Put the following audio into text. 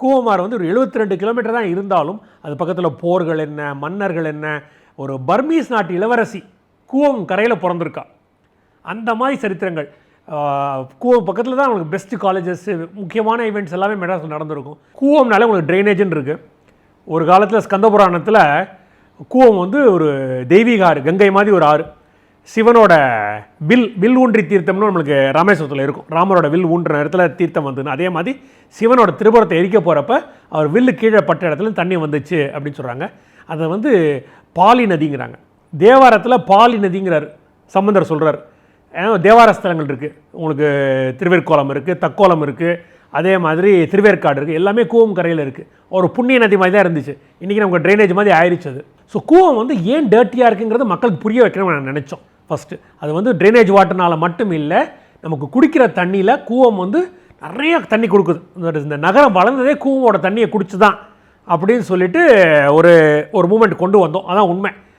கூவமாறு வந்து ஒரு 72 கிலோமீட்டர் தான் இருந்தாலும் அது பக்கத்தில் போர்கள் என்ன, மன்னர்கள் என்ன, ஒரு பர்மீஸ் நாட்டு இளவரசி கூவம் கரையில் பிறந்திருக்கா. அந்த மாதிரி சரித்திரங்கள். கூவம் பக்கத்தில் தான் உங்களுக்கு பெஸ்ட்டு காலேஜஸ், முக்கியமான ஈவெண்ட்ஸ் எல்லாமே மெட்ராஸில் நடந்திருக்கும். கூவம்னாலே உங்களுக்கு ட்ரைனேஜ்னு இருக்குது. ஒரு காலத்தில் ஸ்கந்த புராணத்தில் கூவம் வந்து ஒரு தெய்வீக ஆறு, கங்கை மாதிரி ஒரு ஆறு. சிவனோட வில் ஊன்றி தீர்த்தம்னு நம்மளுக்கு ராமேஸ்வரத்தில் இருக்கும். ராமரோட வில் ஊன்ற இடத்துல தீர்த்தம் வந்துன்னு, அதே மாதிரி சிவனோட திருபுரத்தை எரிக்க போகிறப்ப அவர் வில்லு கீழே பட்ட இடத்துல தண்ணி வந்துச்சு அப்படின்னு சொல்கிறாங்க. அதை வந்து பாலி நதிங்கிறாங்க. தேவாரத்தில் பாலி நதிங்கிறார் சம்பந்தர் சொல்கிறார். ஏன்னா தேவார ஸ்தலங்கள் இருக்குது, உங்களுக்கு திருவேற்கோளம் இருக்குது, தக்கோலம் இருக்குது, அதே மாதிரி திருவேற்காடு இருக்குது, எல்லாமே கூவம் கரையில் இருக்குது. ஒரு புண்ணிய நதி மாதிரி தான் இருந்துச்சு. இன்றைக்கி நமக்கு ட்ரைனேஜ் மாதிரி ஆயிடுச்சு அது. ஸோ கூவம் வந்து ஏன் டர்ட்டியாக இருக்குங்கிறது மக்களுக்கு புரிய வைக்கணும்னு நான் நினச்சோம் ஃபஸ்ட்டு. அது வந்து ட்ரைனேஜ் வாட்டர்னால மட்டும் இல்லை, நமக்கு குடிக்கிற தண்ணியில் கூவம் வந்து நிறைய தண்ணி கொடுக்குது. இந்த நகரம் வளர்ந்ததே கூவமோட தண்ணியை குடிச்சு தான் அப்படின்னு சொல்லிட்டு ஒரு மூமெண்ட் கொண்டு வந்தோம். அதான் உண்மை.